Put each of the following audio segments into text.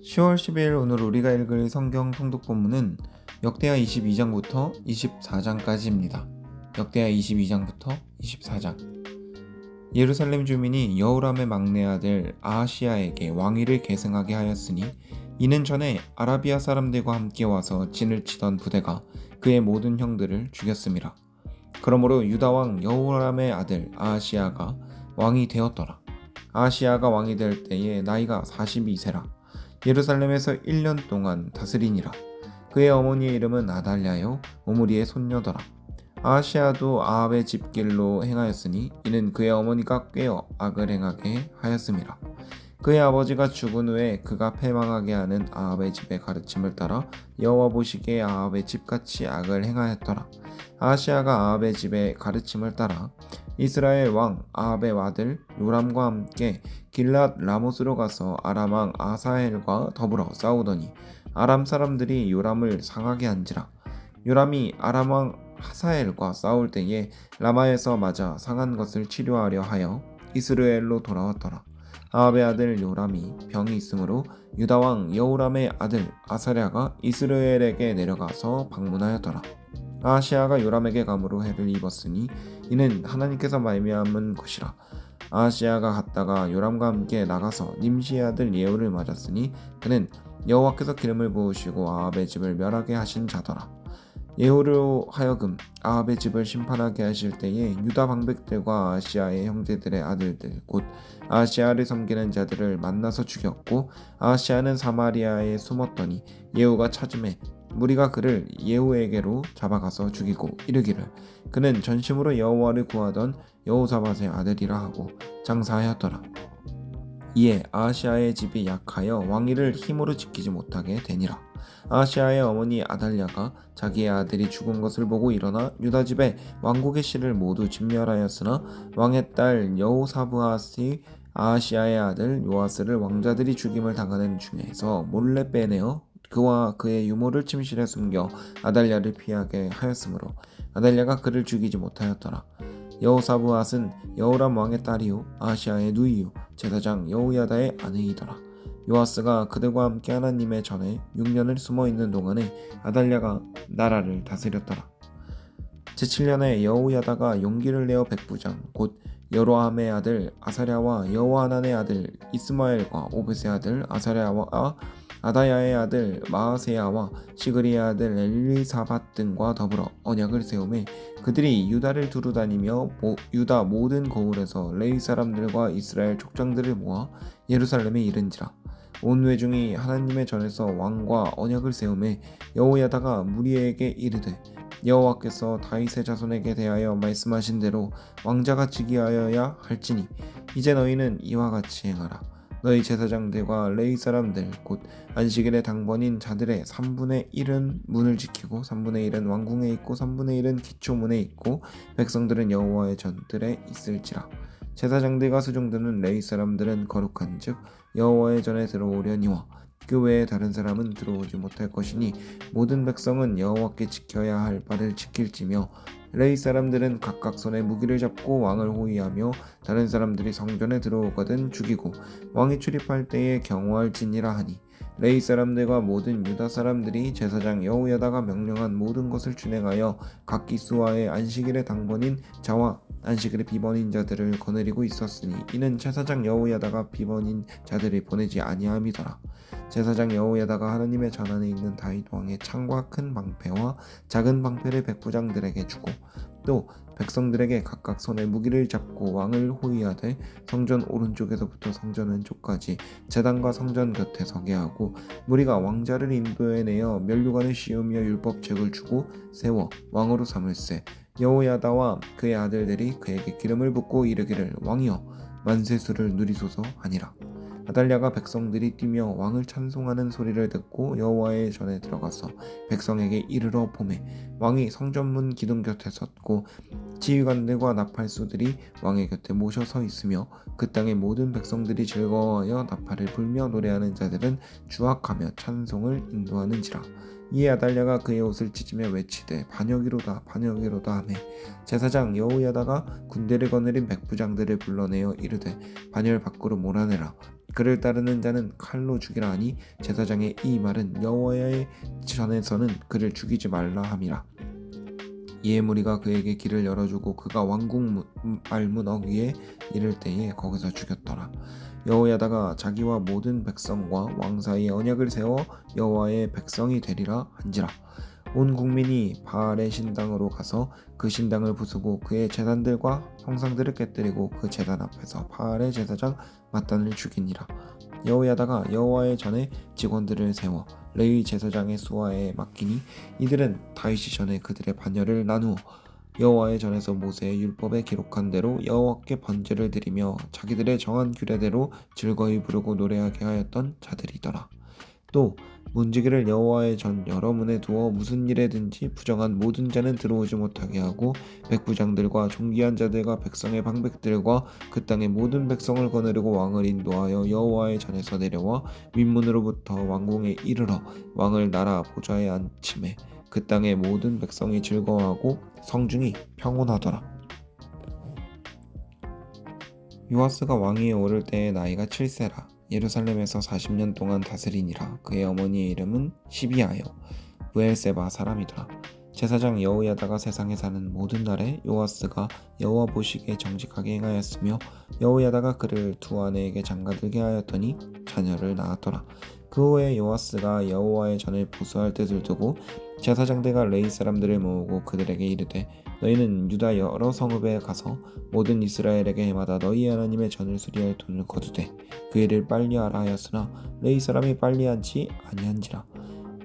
10월 10일 오늘 우리가 읽을 성경 통독 본문은 역대하 22장부터 24장까지입니다. 역대하 22장부터 24장. 예루살렘 주민이 여호람의 막내 아들 아하시야에게 왕위를 계승하게 하였으니 이는 전에 아라비아 사람들과 함께 와서 진을 치던 부대가 그의 모든 형들을 죽였음이라. 그러므로 유다 왕 여호람의 아들 아하시야가 왕이 되었더라. 아하시야가 왕이 될 때에 나이가 42세라. 예루살렘에서 1년 동안 다스리니라. 그의 어머니의 이름은 아달랴요 오므리의 손녀더라. 아하시야도 아합의 집길로 행하였으니 이는 그의 어머니가 꾀어 악을 행하게 하였음이라. 그의 아버지가 죽은 후에 그가 패망하게 하는 아합의 집의 가르침을 따라 여호와 보시기에 아합의 집같이 악을 행하였더라. 아하시야가 아합의 집의 가르침을 따라 이스라엘 왕 아합의 아들 요람과 함께 길랏 라못으로 가서 아람 왕 아사헬과 더불어 싸우더니 아람 사람들이 요람을 상하게 한지라. 요람이 아람 왕 하사엘과 싸울 때에 라마에서 맞아 상한 것을 치료하려 하여 이스라엘로 돌아왔더라. 아합의 아들 요람이 병이 있으므로 유다 왕 여호람의 아들 아사랴가 이스라엘에게 내려가서 방문하였더라. 아하시야가 요람에게 감으로 해를 입었으니 이는 하나님께서 말미암은 것이라. 아하시야가 갔다가 요람과 함께 나가서 님시의 아들 예후를 맞았으니 그는 여호와께서 기름을 부으시고 아합의 집을 멸하게 하신 자더라. 예후로 하여금 아합의 집을 심판하게 하실 때에 유다 방백들과 아하시야의 형제들의 아들들 곧 아하시야를 섬기는 자들을 만나서 죽였고 아하시야는 사마리아에 숨었더니 예후가 찾음에 무리가 그를 예후에게로 잡아가서 죽이고 이르기를 그는 전심으로 여호와를 구하던 여호사밧의 아들이라 하고 장사하였더라. 이에 아하시야의 집이 약하여 왕위를 힘으로 지키지 못하게 되니라. 아하시야의 어머니 아달랴가 자기의 아들이 죽은 것을 보고 일어나 유다 집에 왕국의 씨를 모두 진멸하였으나 왕의 딸 여호사브앗이 아하시야의 아들 요아스를 왕자들이 죽임을 당하는 중에서 몰래 빼내어 그와 그의 유모를 침실에 숨겨 아달랴를 피하게 하였으므로 아달랴가 그를 죽이지 못하였더라. 여호사브앗은 여호람 왕의 딸이요 아하시야의 누이요 제사장 여호야다의 아내이더라. 요아스가 그들과 함께 하나님의 전에 6년을 숨어있는 동안에 아달랴가 나라를 다스렸더라. 제7년에 여호야다가 용기를 내어 백부장 곧 여로함의 아들 아사랴와 여호하난의 아들 이스마엘과 오벳의 아들 아사랴와 아다야의 아들 마아세야와 시그리의 아들 엘리사밧 등과 더불어 언약을 세우매 그들이 유다를 두루 다니며 유다 모든 거울에서 레위 사람들과 이스라엘 족장들을 모아 예루살렘에 이른지라. 온 회중이 하나님의 전에서 왕과 언약을 세우매 여호야다가 무리에게 이르되 여호와께서 다윗의 자손에게 대하여 말씀하신 대로 왕자가 즉위하여야 할지니 이제 너희는 이와 같이 행하라. 너희 제사장들과 레위 사람들 곧 안식일의 당번인 자들의 3분의 1은 문을 지키고 3분의 1은 왕궁에 있고 3분의 1은 기초문에 있고 백성들은 여호와의 전들에 있을지라. 제사장들과 수종들은 레위 사람들은 거룩한즉 여호와의 전에 들어오려니와 그 외에 다른 사람은 들어오지 못할 것이니 모든 백성은 여호와께 지켜야 할 바를 지킬지며 레위 사람들은 각각 손에 무기를 잡고 왕을 호위하며 다른 사람들이 성전에 들어오거든 죽이고 왕이 출입할 때에 경호할지니라 하니 레위 사람들과 모든 유다 사람들이 제사장 여호야다가 명령한 모든 것을 준행하여 각 기수와의 안식일의 당번인 자와 안식일의 비번인 자들을 거느리고 있었으니 이는 제사장 여호야다가 비번인 자들을 보내지 아니함이더라. 제사장 여호야다가 하나님의 전 안에 있는 다윗 왕의 창과 큰 방패와 작은 방패를 백부장들에게 주고 또 백성들에게 각각 손에 무기를 잡고 왕을 호위하되 성전 오른쪽에서부터 성전 왼쪽까지 제단과 성전 곁에 서게 하고 무리가 왕자를 인도해내어 면류관을 씌우며 율법책을 주고 세워 왕으로 삼을세. 여호야다와 그의 아들들이 그에게 기름을 붓고 이르기를 왕이여 만세수를 누리소서 하니라. 아달랴가 백성들이 뛰며 왕을 찬송하는 소리를 듣고 여호와의 전에 들어가서 백성에게 이르러 보매 왕이 성전문 기둥 곁에 섰고 지휘관들과 나팔수들이 왕의 곁에 모셔 서 있으며 그 땅의 모든 백성들이 즐거워하여 나팔을 불며 노래하는 자들은 주악하며 찬송을 인도하는지라. 이에 아달랴가 그의 옷을 찢으며 외치되 반역이로다 반역이로다 하매 제사장 여호야다가 군대를 거느린 백부장들을 불러내어 이르되 반열 밖으로 몰아내라. 그를 따르는 자는 칼로 죽이라 하니 제사장의 이 말은 여호와의 전에서는 그를 죽이지 말라 함이라. 이에 무리가 그에게 길을 열어주고 그가 왕궁 말문역 위에 이를 때에 거기서 죽였더라. 여호야다가 자기와 모든 백성과 왕 사이에 언약을 세워 여호와의 백성이 되리라 한지라. 온 국민이 바알의 신당으로 가서 그 신당을 부수고 그의 제단들과 형상들을 깨뜨리고 그 제단 앞에서 바알의 제사장 mat단을 죽이니라. 여호야다가 여호와의 전에 직원들을 세워 레위 제사장의 수하에 맡기니 이들은 다윗이 전에 그들의 반열을 나누어 여호와의 전에서 모세의 율법에 기록한 대로 여호와께 번제를 드리며 자기들의 정한 규례대로 즐거이 부르고 노래하게 하였던 자들이더라. 또 문지기를 여호와의 전 여러 문에 두어 무슨 일에든지 부정한 모든 자는 들어오지 못하게 하고 백부장들과 존귀한 자들과 백성의 방백들과 그 땅의 모든 백성을 거느리고 왕을 인도하여 여호와의 전에서 내려와 윗문으로부터 왕궁에 이르러 왕을 나라 보좌에 앉히매 그 땅의 모든 백성이 즐거워하고 성중이 평온하더라. 요아스가 왕위에 오를 때의 나이가 7세라. 예루살렘에서 40년 동안 다스리니라. 그의 어머니의 이름은 시비아요 브엘세바 사람이더라. 제사장 여호야다가 세상에 사는 모든 날에 요아스가 여호와 보시기에 정직하게 행하였으며 여호야다가 그를 두 아내에게 장가들게 하였더니 자녀를 낳았더라. 그 후에 요아스가 여호와의 전을 보수할 뜻을 두고 제사장들과 레위 사람들을 모으고 그들에게 이르되 너희는 유다 여러 성읍에 가서 모든 이스라엘에게 해마다 너희 하나님의 전을 수리할 돈을 거두되 그 일을 빨리 하라 하였으나 레위 사람이 빨리 하지 아니한지라.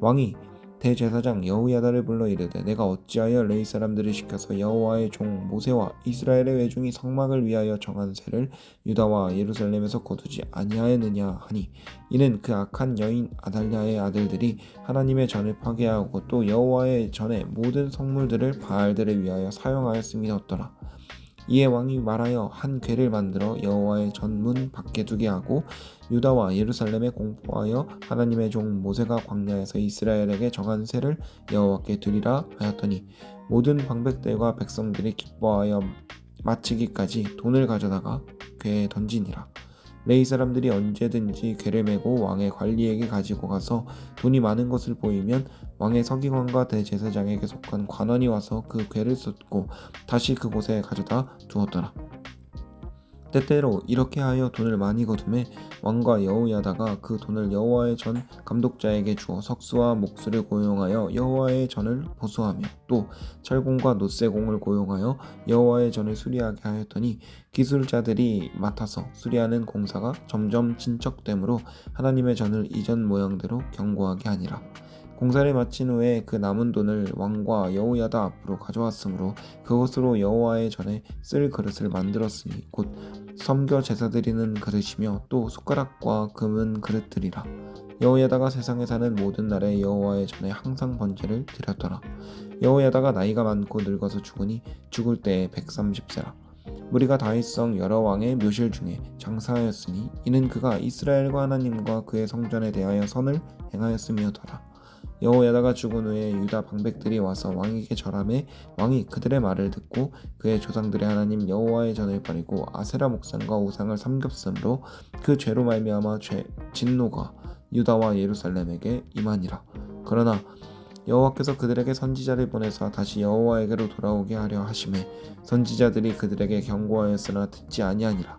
왕이 대제사장 여호야다를 불러 이르되 내가 어찌하여 레위 사람들을 시켜서 여호와의 종 모세와 이스라엘의 외중이 성막을 위하여 정한 세를 유다와 예루살렘에서 거두지 아니하였느냐 하니 이는 그 악한 여인 아달랴의 아들들이 하나님의 전을 파괴하고 또 여호와의 전의 모든 성물들을 바알들을 위하여 사용하였음이었더라. 이에 왕이 말하여 한 궤를 만들어 여호와의 전문 밖에 두게 하고 유다와 예루살렘에 공포하여 하나님의 종 모세가 광야에서 이스라엘에게 정한 세를 여호와께 드리라 하였더니 모든 방백들과 백성들이 기뻐하여 마치기까지 돈을 가져다가 궤에 던지니라. 레위 사람들이 언제든지 궤를 메고 왕의 관리에게 가지고 가서 돈이 많은 것을 보이면 왕의 서기관과 대제사장에게 속한 관원이 와서 그 궤를 쏟고 다시 그곳에 가져다 두었더라. 때때로 이렇게 하여 돈을 많이 거두매 왕과 여호야다가 그 돈을 여호와의 전 감독자에게 주어 석수와 목수를 고용하여 여호와의 전을 보수하며 또 철공과 놋쇠공을 고용하여 여호와의 전을 수리하게 하였더니 기술자들이 맡아서 수리하는 공사가 점점 진척되므로 하나님의 전을 이전 모양대로 견고하게 하니라. 공사를 마친 후에 그 남은 돈을 왕과 여호야다 앞으로 가져왔으므로 그것으로 여호와의 전에 쓸 그릇을 만들었으니 곧 섬겨 제사 드리는 그릇이며 또 숟가락과 금은 그릇들이라. 여호야다가 세상에 사는 모든 날에 여호와의 전에 항상 번제를 드렸더라. 여호야다가 나이가 많고 늙어서 죽으니 죽을 때에 130세라. 무리가 다윗성 여러 왕의 묘실 중에 장사하였으니 이는 그가 이스라엘과 하나님과 그의 성전에 대하여 선을 행하였음이었더라. 여호야다가 죽은 후에 유다 방백들이 와서 왕에게 절하매 왕이 그들의 말을 듣고 그의 조상들의 하나님 여호와의 전을 버리고 아세라 목상과 우상을 섬겼으므로 그 죄로 말미암아 진노가 유다와 예루살렘에게 임하니라. 그러나 여호와께서 그들에게 선지자를 보내사 다시 여호와에게로 돌아오게 하려 하심에 선지자들이 그들에게 경고하였으나 듣지 아니하니라.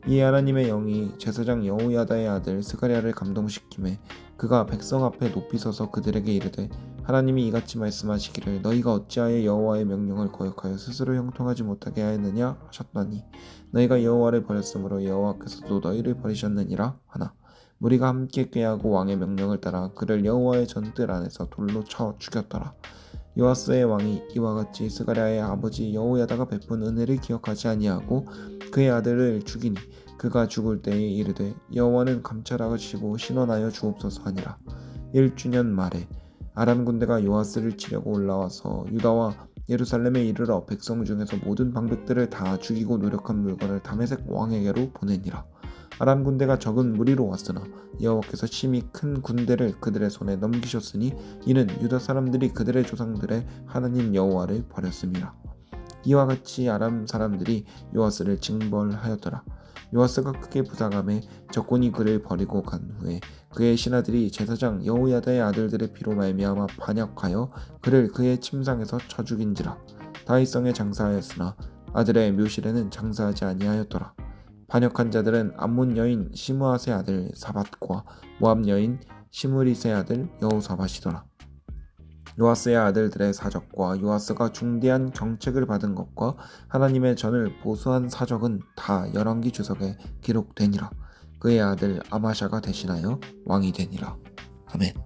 이에 하나님의 영이 제사장 여호야다의 아들 스가랴를 감동시키매 그가 백성 앞에 높이 서서 그들에게 이르되 하나님이 이같이 말씀하시기를 너희가 어찌하여 여호와의 명령을 거역하여 스스로 형통하지 못하게 하였느냐 하셨더니 너희가 여호와를 버렸으므로 여호와께서도 너희를 버리셨느니라 하나 무리가 함께 꾀하고 왕의 명령을 따라 그를 여호와의 전뜰 안에서 돌로 쳐 죽였더라. 요아스의 왕이 이와 같이 스가랴의 아버지 여호야다가 베푼 은혜를 기억하지 아니하고 그의 아들을 죽이니 그가 죽을 때에 이르되 여호와는 감찰하시고 신원하여 주옵소서 하니라. 1주년 말에 아람 군대가 요아스를 치려고 올라와서 유다와 예루살렘에 이르러 백성 중에서 모든 방백들을 다 죽이고 노력한 물건을 다메섹 왕에게로 보내니라. 아람 군대가 적은 무리로 왔으나 여호와께서 심히 큰 군대를 그들의 손에 넘기셨으니 이는 유다 사람들이 그들의 조상들의 하나님 여호와를 버렸음이라. 이와 같이 아람 사람들이 요아스를 징벌하였더라. 요아스가 크게 부상함에 적군이 그를 버리고 간 후에 그의 신하들이 제사장 여호야다의 아들들의 피로 말미암아 반역하여 그를 그의 침상에서 쳐 죽인지라. 다윗성에 장사하였으나 아들의 묘실에는 장사하지 아니하였더라. 반역한 자들은 암몬 여인 시므앗의 아들 사밧과 모압 여인 시므릿의 아들 여호사밧이더라. 요아스의 아들들의 사적과 요아스가 중대한 경책을 받은 것과 하나님의 전을 보수한 사적은 다 열왕기 주석에 기록되니라. 그의 아들 아마샤가 대신하여 왕이 되니라. 아멘.